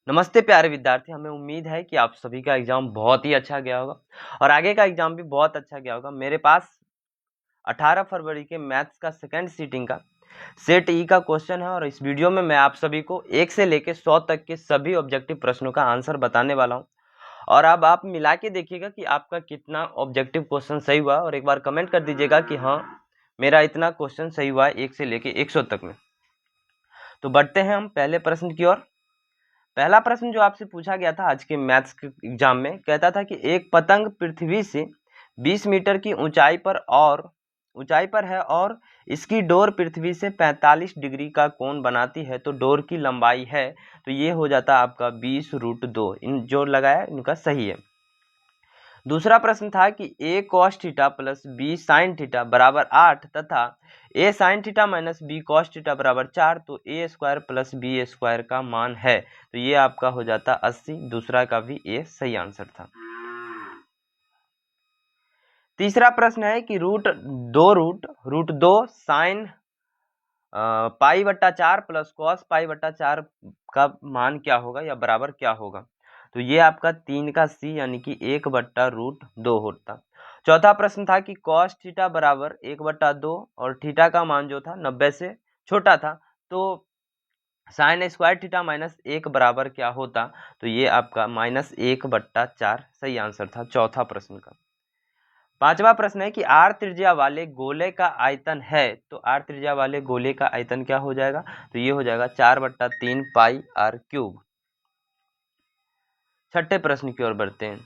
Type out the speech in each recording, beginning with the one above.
नमस्ते प्यारे विद्यार्थी, हमें उम्मीद है कि आप सभी का एग्जाम बहुत ही अच्छा गया होगा और आगे का एग्जाम भी बहुत अच्छा गया होगा। मेरे पास 18 फरवरी के मैथ्स का सेकंड सीटिंग का सेट ई का क्वेश्चन है और इस वीडियो में मैं आप सभी को 1 से लेकर 100 तक के सभी ऑब्जेक्टिव प्रश्नों का आंसर बताने वाला हूं। और अब आप मिला के देखिएगा कि आपका कितना ऑब्जेक्टिव क्वेश्चन सही हुआ और एक बार कमेंट कर दीजिएगा कि हाँ, मेरा इतना क्वेश्चन सही हुआ है 1 से लेकर 100 तक में। तो बढ़ते हैं हम पहले प्रश्न की ओर। पहला प्रश्न जो आपसे पूछा गया था आज के मैथ्स के एग्जाम में, कहता था कि एक पतंग पृथ्वी से 20 मीटर की ऊंचाई पर है और इसकी डोर पृथ्वी से 45 डिग्री का कोण बनाती है, तो डोर की लंबाई है, तो ये हो जाता है आपका 20√2। इन जो लगाया इनका सही है। दूसरा प्रश्न था कि a cos theta plus b sin theta बराबर 8 तथा a sin theta minus b cos theta बराबर 4, तो a square plus b square का मान है, तो ये आपका हो जाता 80। दूसरा का भी a सही आंसर था। तीसरा प्रश्न है कि रूट दो साइन पाई बट्टा 4 प्लस कॉस पाई बट्टा 4 का मान क्या होगा या बराबर क्या होगा, तो ये आपका 3 का सी यानी कि 1/√2 होता। चौथा प्रश्न था कि कॉस थीटा बराबर 1/2 और थीटा का मान जो था 90 से छोटा था, तो साइन स्क्वायर थीटा माइनस 1 बराबर क्या होता, तो ये आपका -1/4 सही आंसर था चौथा प्रश्न का। पांचवा प्रश्न है कि आर त्रिज्या वाले गोले का आयतन है, तो आर त्रिज्या वाले गोले का आयतन क्या हो जाएगा, तो ये हो जाएगा 4/3 पाई आर क्यूब। छठे प्रश्न की ओर बढ़ते हैं।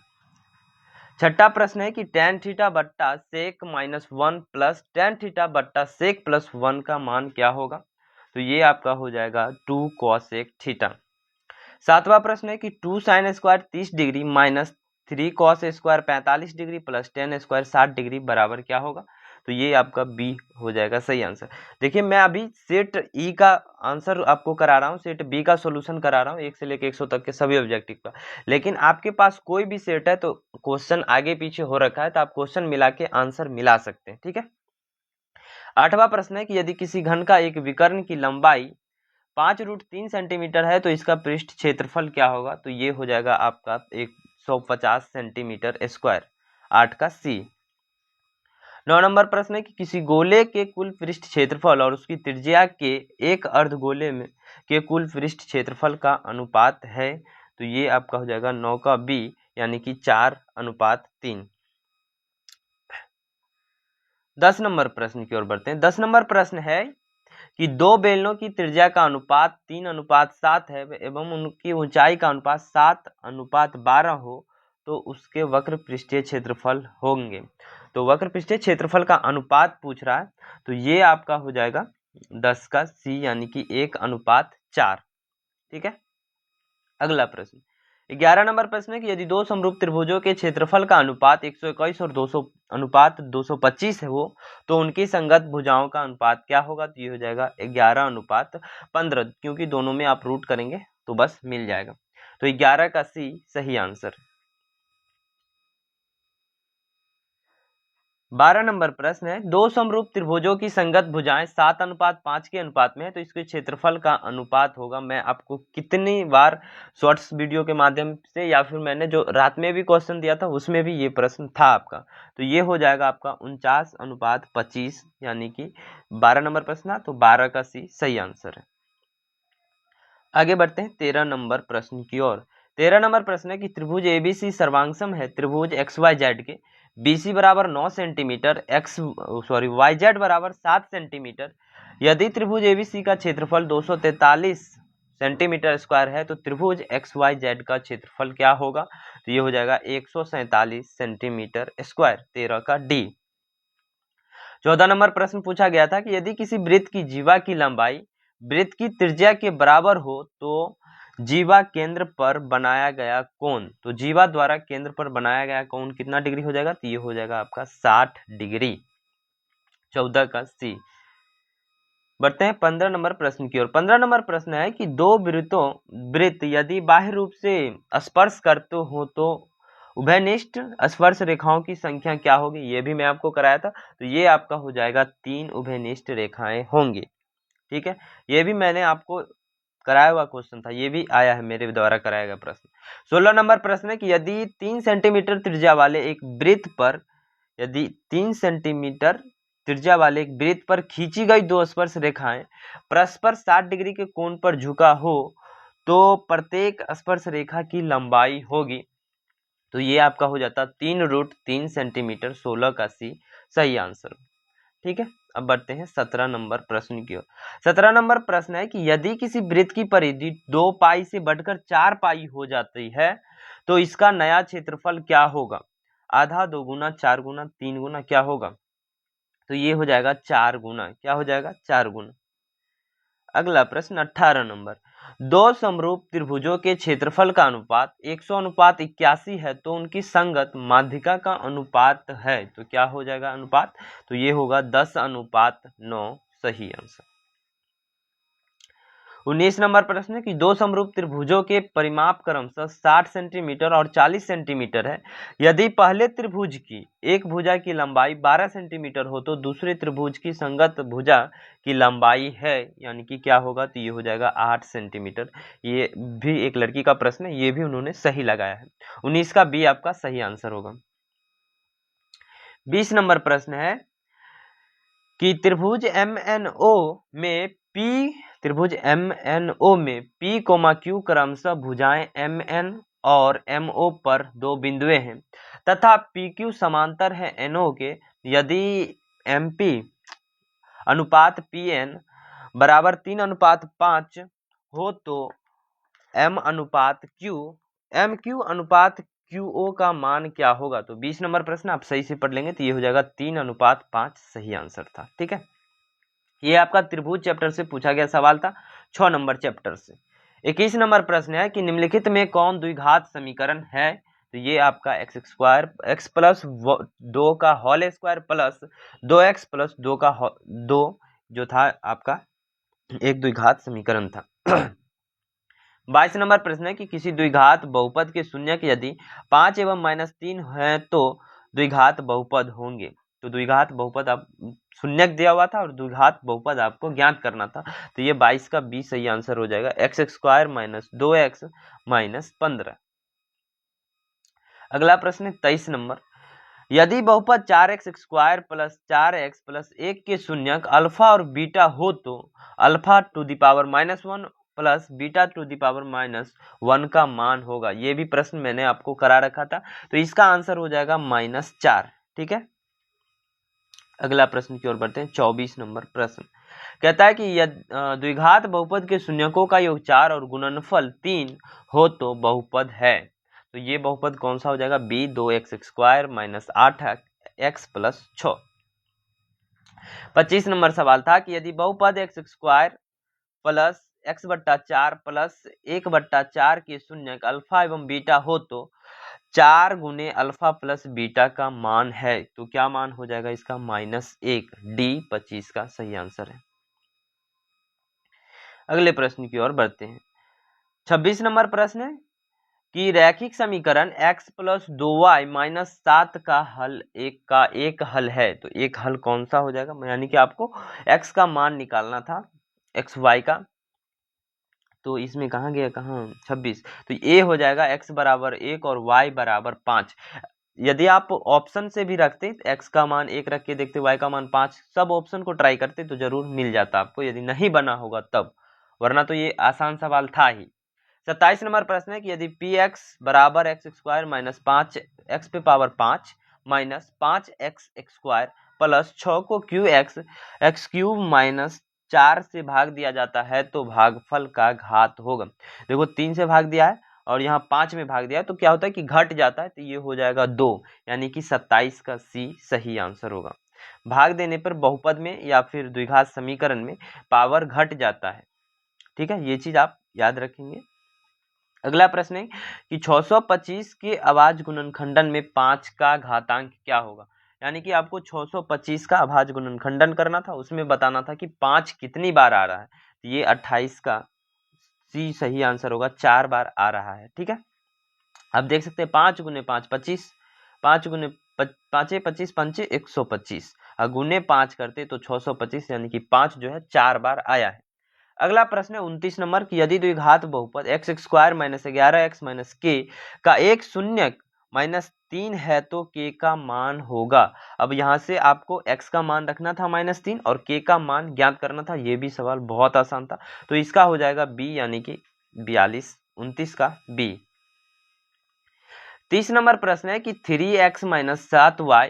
छठा प्रश्न है कि tan थीटा बट्टा सेक -1 प्लस tan थीटा बट्टा सेक प्लस 1 का मान क्या होगा, तो ये आपका हो जाएगा 2 cosec थीटा। सातवां प्रश्न है कि 2 sine square 30 degree minus 3 cos square 45 degree plus ten square 60 degree बराबर क्या होगा, तो ये आपका बी हो जाएगा सही आंसर। देखिए, मैं अभी सेट ई का आंसर आपको करा रहा हूँ, सेट बी का सॉल्यूशन करा रहा हूँ 1 से लेकर 100 तक के सभी ऑब्जेक्टिव का। लेकिन आपके पास कोई भी सेट है तो क्वेश्चन आगे पीछे हो रखा है, तो आप क्वेश्चन मिला के आंसर मिला सकते हैं, ठीक है। आठवां प्रश्न है कि यदि किसी घन का एक विकर्ण की लंबाई 5√3 सेंटीमीटर है तो इसका पृष्ठ क्षेत्रफल क्या होगा, तो ये हो जाएगा आपका 150 सेंटीमीटर स्क्वायर। 8 का सी। 9 नंबर प्रश्न है कि किसी गोले के कुल पृष्ठ क्षेत्रफल और उसकी त्रिज्या के एक अर्धगोले में के कुल पृष्ठ क्षेत्रफल का अनुपात है, तो ये आपका हो जाएगा 9 का बी यानी कि 4:3। 10 नंबर प्रश्न की ओर बढ़ते हैं। 10 नंबर प्रश्न है कि दो बेलनों की त्रिज्या का अनुपात 3:7 है एवं उनकी ऊंचाई का अनुपात 7:12 हो, तो उसके वक्र पृष्ठीय क्षेत्रफल होंगे। तो वक्र पृष्ठीय क्षेत्रफल का अनुपात पूछ रहा है, तो ये आपका हो जाएगा 10 का सी यानी कि 1:4। ठीक है। अगला प्रश्न 11 नंबर प्रश्न है कि यदि दो समरूप त्रिभुजों के क्षेत्रफल का अनुपात 121 और 200 अनुपात 225 है वो, तो उनकी संगत भुजाओं का अनुपात क्या होगा, तो ये हो जाएगा 11:15, क्योंकि दोनों में आप रूट करेंगे तो बस मिल जाएगा। तो 11 का सी सही आंसर। 12 नंबर प्रश्न है दो समरूप त्रिभुजों की संगत भुजाएं 7:5 के अनुपात में है, तो इसके क्षेत्रफल का अनुपात होगा। मैं आपको कितनी बार शॉर्ट्स वीडियो के माध्यम से या फिर मैंने जो रात में भी क्वेश्चन दिया था उसमें भी ये प्रश्न था आपका, तो ये हो जाएगा आपका 49:25 यानी कि 12 नंबर प्रश्न था, तो 12 का सी सही आंसर है। आगे बढ़ते हैं 13 नंबर प्रश्न की ओर। 13 नंबर प्रश्न है कि त्रिभुज एबीसी सर्वांगसम है त्रिभुज एक्स वाई जेड के। बीसी बराबर 9 सेंटीमीटर, वाई जेड बराबर 7 सेंटीमीटर। यदि त्रिभुज एबीसी का क्षेत्रफल 243 सेंटीमीटर स्क्वायर है, तो त्रिभुज एक्स वाई जेड का क्षेत्रफल क्या होगा, तो ये हो जाएगा 147 सेंटीमीटर स्क्वायर। 13 का डी। 14 नंबर प्रश्न पूछा गया था कि यदि किसी वृत्त की जीवा की लंबाई वृत्त की त्रिज्या के बराबर हो तो जीवा केंद्र पर बनाया गया कोण, तो जीवा द्वारा केंद्र पर बनाया गया कोण कितना डिग्री हो जाएगा, तो ये हो जाएगा आपका 60 डिग्री। 14 का सी। बढ़ते हैं 15 नंबर प्रश्न की ओर। 15 नंबर प्रश्न है कि दो वृत्त यदि बाह्य रूप से स्पर्श करते हो तो उभयनिष्ठ स्पर्श रेखाओं की संख्या क्या होगी, ये भी मैं आपको कराया था, तो ये आपका हो जाएगा 3 उभयनिष्ठ रेखाएं होंगी। ठीक है, ये भी मैंने आपको कराया हुआ क्वेश्चन था, ये भी आया है मेरे द्वारा कराया गया प्रश्न। 16 नंबर प्रश्न है कि यदि 3 सेंटीमीटर त्रिज्या वाले एक वृत्त पर यदि 3 सेंटीमीटर त्रिज्या वाले एक वृत्त पर खींची गई दो स्पर्श रेखाएं परस्पर 60 डिग्री के कोण पर झुका हो तो प्रत्येक स्पर्श रेखा की लंबाई होगी। तो ये आपका हो जाता 3√3 सेंटीमीटर, 16 का सी सही आंसर। ठीक है, अब बढ़ते हैं 17 नंबर प्रश्न की ओर। 17 नंबर प्रश्न है कि यदि किसी वृत्त की परिधि 2 पाई से बढ़कर 4 पाई हो जाती है तो इसका नया क्षेत्रफल क्या होगा? आधा, 2 गुना, 4 गुना, 3 गुना, क्या होगा? तो ये हो जाएगा 4 गुना। क्या हो जाएगा? 4 गुना। अगला प्रश्न 18 नंबर, दो समरूप त्रिभुजों के क्षेत्रफल का अनुपात 100:81 है तो उनकी संगत माध्यिका का अनुपात है, तो क्या हो जाएगा अनुपात? तो ये होगा 10:9, सही आंसर। 19 नंबर प्रश्न है कि दो समरूप त्रिभुजों के परिमाप क्रमशः 60 सेंटीमीटर और 40 सेंटीमीटर है। यदि पहले त्रिभुज की एक भुजा की लंबाई 12 सेंटीमीटर हो तो दूसरे त्रिभुज की संगत भुजा की लंबाई है, यानी कि क्या होगा? तो ये हो जाएगा 8 सेंटीमीटर। ये भी एक लड़की का प्रश्न है, ये भी उन्होंने सही लगाया है। 19 का बी आपका सही आंसर होगा। 20 नंबर प्रश्न है कि त्रिभुज MNO में P, Q क्रमशः भुजाएं MN और MO पर दो बिंदुएं हैं तथा PQ समांतर है NO के। यदि MP अनुपात PN बराबर 3:5 हो तो MQ अनुपात QO का मान क्या होगा? तो 20 नंबर प्रश्न आप सही से पढ़ लेंगे तो ये हो जाएगा 3:5, सही आंसर था। ठीक है, ये आपका त्रिभुज चैप्टर से पूछा गया सवाल था, 6 नंबर चैप्टर से। 21 नंबर प्रश्न है कि निम्नलिखित में कौन द्विघात समीकरण है? तो ये आपका x प्लस 2 का whole square plus 2x plus 2 जो था आपका एक द्विघात समीकरण था। 22 नंबर प्रश्न है कि किसी द्विघात बहुपद के शून्यक यदि 5 एवं -3 है तो द्विघात बहुपद होंगे। तो द्विघात बहुपद आप शून्यक दिया हुआ था और द्विघात बहुपद आपको ज्ञात करना था, तो ये 22 का बी सही आंसर हो जाएगा, x² - 2x - 15। अगला प्रश्न है 23 नंबर, यदि बहुपद 4x² प्लस 4x प्लस 1 के शून्यक अल्फा और बीटा हो तो alpha two the power -1 plus beta two the power -1 का मान होगा। ये भी प्रश्न मैंने आपको करा रखा था, तो इसका आंसर हो जाएगा -4। ठीक है, अगला प्रश्न की ओर बढ़ते हैं। 24 नंबर प्रश्न कहता है कि यदि द्विघात बहुपद के शून्यकों का योग 4 और गुणनफल 3 हो तो बहुपद है। तो ये बहुपद कौन सा हो जाएगा? b 2x² - 8x plus 6। 25 number सवाल था कि यदि बहुपद x² प्लस x/4 प्लस 1/4 के शून्यक अल्फा एवं बीटा हो तो 4 गुने अल्फा प्लस बीटा का मान है, तो क्या मान हो जाएगा इसका? -1। डी 25 का सही आंसर है। अगले प्रश्न की ओर बढ़ते हैं। 26 नंबर प्रश्न है कि रैखिक समीकरण x प्लस 2y - 7 का एक हल है, तो एक हल कौन सा हो जाएगा? यानी कि आपको x का मान निकालना था, xy का, तो इसमें कहाँ गया, कहाँ 26, तो ये हो जाएगा x बराबर 1 और y बराबर 5। यदि आप ऑप्शन से भी रखते x का मान 1 रख के देखते, y का मान 5, सब ऑप्शन को ट्राई करते तो जरूर मिल जाता आपको, यदि नहीं बना होगा तब, वरना तो ये आसान सवाल था ही। 27 नंबर प्रश्न है कि यदि px बराबर x² - 5x पे पावर 5 माइनस 5x² प्लस 6 को x³ - 4 से भाग दिया जाता है तो भागफल का घात होगा। देखो 3 से भाग दिया है और यहाँ 5 में भाग दिया है, तो क्या होता है कि घट जाता है, तो ये हो जाएगा 2, यानी कि 27 का सी सही आंसर होगा। भाग देने पर बहुपद में या फिर द्विघात समीकरण में पावर घट जाता है। ठीक है, ये चीज आप याद रखेंगे। अगला प्रश्न है कि 625 के अभाज्य गुणनखंडन में 5 का घातांक क्या होगा? यानी कि आपको 625 का अभाज्य गुणनखंडन करना था, उसमें बताना था कि 5 कितनी बार आ रहा है, तो ये 28 का सी सही आंसर होगा, 4 बार आ रहा है। ठीक है, आप देख सकते हैं 5 गुने 5 25, 5 गुने 5 25 5 125, गुने 5 करते तो 625, यानी कि 5 जो है 4 बार आया है। अगला प्रश्न है 29 नंबर की, यदि द्विघात बहुपद x square minus 11x minus के का एक शून्यक -3 है तो k का मान होगा। अब यहाँ से आपको x का मान रखना था -3 और k का मान ज्ञात करना था। ये भी सवाल बहुत आसान था, तो इसका हो जाएगा b यानी कि 42, 29 का b। 30 नंबर प्रश्न है कि 3x minus 7y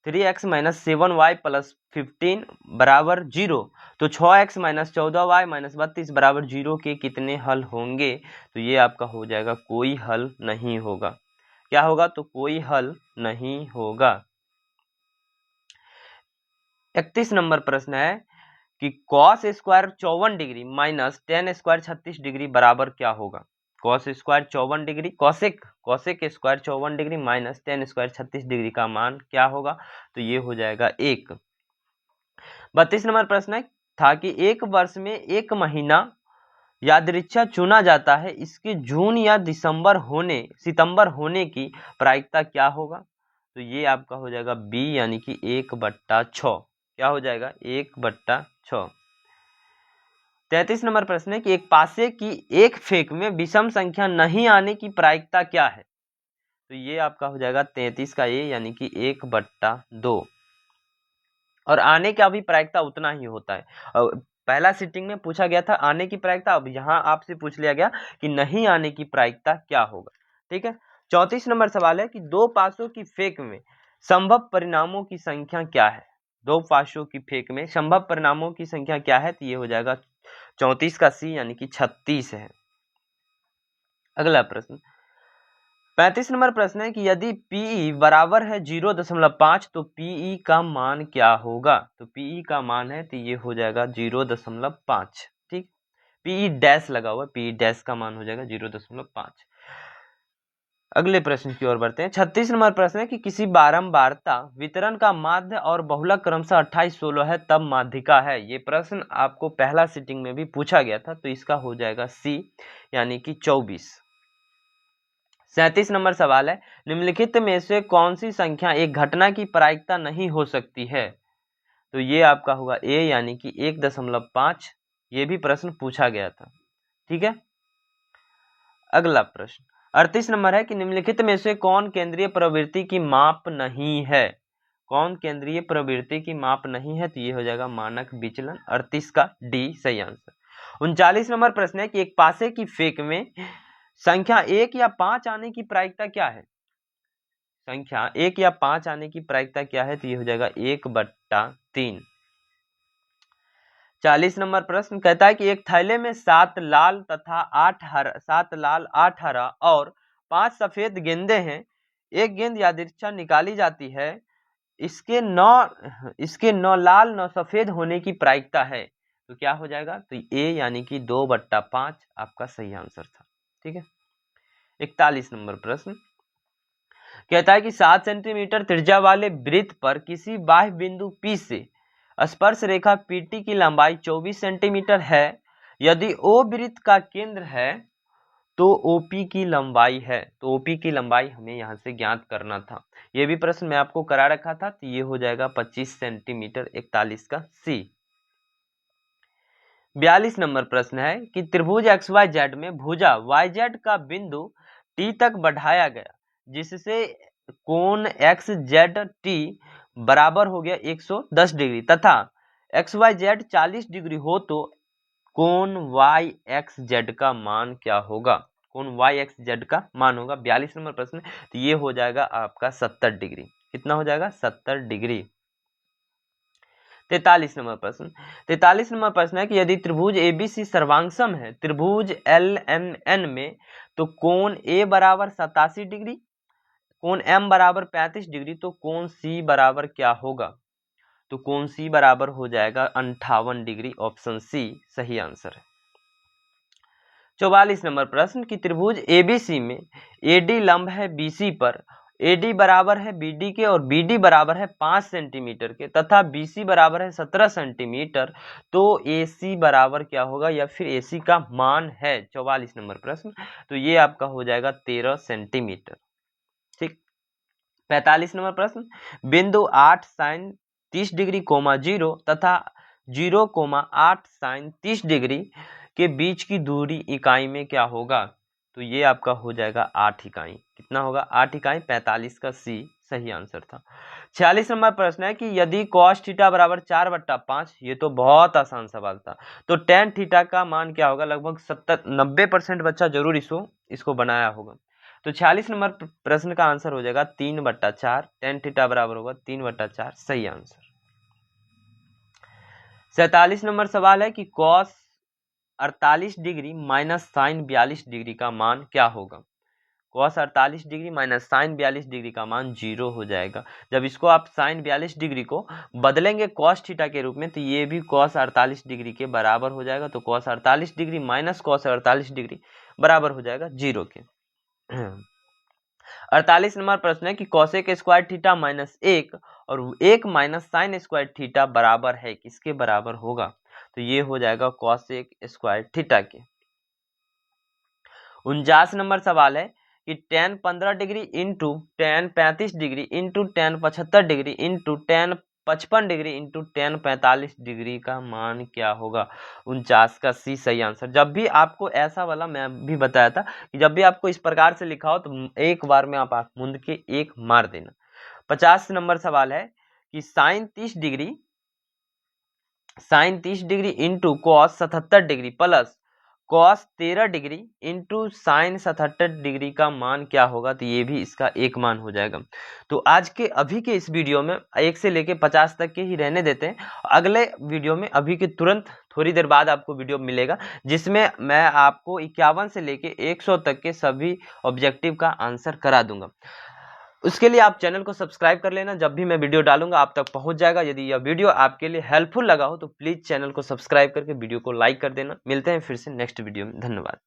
3x minus 7y plus 15 बराबर 0, तो 6x माइनस 14y माइनस 32 बराबर 0 के कितने हल होंगे? तो ये आपका हो जाएगा कोई हल नहीं होगा। क्या होगा? तो कोई हल नहीं होगा। 31 नंबर प्रश्न है कि cos square 54 degree minus ten square 36 degree बराबर क्या होगा? Cos square 54 degree, cosec square 54 degree minus ten square 36 degree का मान क्या होगा? तो ये हो जाएगा 1। 32 नंबर प्रश्न था कि एक वर्ष में एक महीना यादृच्छिक चुना जाता है, इसके जून या सितंबर होने की प्रायिकता क्या होगा? तो ये आपका हो जाएगा बी यानी कि 1/6। क्या हो जाएगा? 1/6। 33 नंबर प्रश्न है कि एक पासे की एक फेंक में विषम संख्या नहीं आने की प्रायिकता क्या है? तो ये आपका हो जाएगा 33 का ए यानी कि 1/2। और आने का भी प्रायिकता उतना ही होता है। पहला सिटिंग में पूछा गया था आने की प्रायिकता, अब यहाँ आपसे पूछ लिया गया कि नहीं आने की प्रायिकता क्या होगा। ठीक है। 34 नंबर सवाल है कि दो पासों की फेंक में संभव परिणामों की संख्या क्या है? दो पासों की फेंक में संभव परिणामों की संख्या क्या है? तो ये हो जाएगा 34 का सी यानी कि 36 है। अगला प्रश्न 35 नंबर प्रश्न है कि यदि Pe बराबर है 0.5 तो Pe का मान क्या होगा? तो Pe का मान है तो ये हो जाएगा 0.5। ठीक, Pe डैश लगा हुआ, Pe डैश का मान हो जाएगा 0.5। अगले प्रश्न की ओर बढ़ते हैं। 36 नंबर प्रश्न है कि किसी बारंबारता वितरण का माध्य और बहुलक क्रमशः 28, 16 है तब माध्यिका है। ये प्रश्न आपको पहला सिटिंग में भी पूछा गया था, तो इसका हो जाएगा सी यानी कि 24। 37 नंबर सवाल है निम्नलिखित में से कौन सी संख्या एक घटना की प्रायिकता नहीं हो सकती है? तो ये आपका होगा ए यानी कि 1.5। ये भी प्रश्न पूछा गया था। ठीक है। अगला प्रश्न 38 नंबर है कि निम्नलिखित में से कौन केंद्रीय प्रवृत्ति की माप नहीं है? कौन केंद्रीय प्रवृत्ति की माप नहीं है? तो ये हो जाएगा मानक विचलन। 38 का डी सही आंसर। 39 नंबर प्रश्न है कि एक पासे की फेंक में संख्या 1 या 5 आने की प्रायिकता क्या है? संख्या 1 या 5 आने की प्रायिकता क्या है? तो ये हो जाएगा 1/3। 40 नंबर प्रश्न कहता है कि एक थैले में 7 लाल तथा 8 हरा और 5 सफेद गेंदे हैं। एक गेंद यादृच्छिक निकाली जाती है, इसके 9 लाल 9 सफेद होने की प्रायिकता है। तो क्या हो जाएगा? तो ए यानी कि 2/5 आपका सही आंसर था। ठीक है। 41 नंबर प्रश्न कहता है कि 7 सेंटीमीटर त्रिज्या वाले वृत्त पर किसी बाह्य बिंदु P से स्पर्श रेखा PT की लंबाई 24 सेंटीमीटर है। यदि O वृत्त का केंद्र है तो OP की लंबाई है। तो OP की लंबाई हमें यहाँ से ज्ञात करना था। ये भी प्रश्न मैं आपको करा रखा था, तो ये हो जाएगा 25 सेंटीमीटर। 41 का C। 42 नंबर प्रश्न है कि त्रिभुज XYZ में भुजा YZ का बिंदु T तक बढ़ाया गया, जिससे कोण XZT बराबर हो गया 110 डिग्री तथा XYZ 40 डिग्री हो तो कोण YXZ का मान क्या होगा? कोण YXZ का मान होगा 42 नंबर प्रश्न। तो ये हो जाएगा आपका 70 डिग्री। कितना हो जाएगा? 70 डिग्री। 43 नंबर प्रश्न 43 नंबर प्रश्न है कि यदि त्रिभुज ABC सर्वांगसम है त्रिभुज LMN में, तो कोण A बराबर 87 डिग्री, कोण M बराबर 35 डिग्री, तो कोण C बराबर क्या होगा? तो कोण C बराबर हो जाएगा 58 डिग्री। ऑप्शन सी सही आंसर है। 44 नंबर प्रश्न कि त्रिभुज ABC में AD लंब है BC पर, AD बराबर है BD के और BD बराबर है 5 सेंटीमीटर के तथा BC बराबर है 17 सेंटीमीटर, तो AC बराबर क्या होगा या फिर AC का मान है? 44 नंबर प्रश्न। तो ये आपका हो जाएगा 13 सेंटीमीटर। ठीक। 45 नंबर प्रश्न बिंदु 8 sin 30 डिग्री, 0 तथा 0,8 sin 30 डिग्री के बीच की दूरी इकाई में क्या होगा? तो ये आपका हो जाएगा 8 इकाई। कितना होगा? 8 इकाई। 45 का सी सही आंसर था। 46 नंबर प्रश्न है कि यदि cos थीटा बराबर 4/5, ये तो बहुत आसान सवाल था, तो tan थीटा का मान क्या होगा? लगभग 90% बच्चा जरूर इसको बनाया होगा। तो 46 नंबर प्रश्न का आंसर हो जाएगा 3/4। tan थीटा बराबर होगा 3/4, सही आंसर। 47 नंबर सवाल है कि cos 48 degree minus sin 42 degree का मान क्या होगा? cos 48 degree minus sin 42 degree का मान 0 हो जाएगा। जब इसको आप sin 42 डिग्री को बदलेंगे cos थीटा के रूप में, तो ये भी cos 48 डिग्री के बराबर हो जाएगा। तो cos 48 degree minus cos 48 degree बराबर हो जाएगा 0 के। 48 नंबर प्रश्न है कि cosec स्क्वायर थीटा माइनस 1 और 1 माइनस sin स्क्वायर थीटा बराबर है, किसके बराबर होगा? तो ये हो जाएगा cosec स्क्वायर थीटा के। 49 नंबर सवाल है कि tan 15 degree into tan 35 degree into tan 75 degree into tan 55 degree into tan 45 degree का मान क्या होगा? 49 का सी सही आंसर। जब भी आपको ऐसा वाला, मैं भी बताया था कि जब भी आपको इस प्रकार से लिखा हो तो एक बार में आप आंख मूंद के एक मार देना। 50 नंबर सवाल है कि sin 30 degree into cos 77 degree plus cos 13 degree into sin 77 degree का मान क्या होगा? तो ये भी इसका एक मान हो जाएगा। तो आज के अभी के इस वीडियो में 1 से लेके 50 तक के ही रहने देते हैं। अगले वीडियो में अभी के तुरंत थोड़ी देर बाद आपको वीडियो मिलेगा, जिसमें मैं आपको 51 से लेके 100 तक के सभी ऑब्जेक्टिव का आंसर करा दूंगा। उसके लिए आप चैनल को सब्सक्राइब कर लेना, जब भी मैं वीडियो डालूंगा आप तक पहुंच जाएगा। यदि यह वीडियो आपके लिए हेल्पफुल लगा हो तो प्लीज चैनल को सब्सक्राइब करके वीडियो को लाइक कर देना। मिलते हैं फिर से नेक्स्ट वीडियो में। धन्यवाद।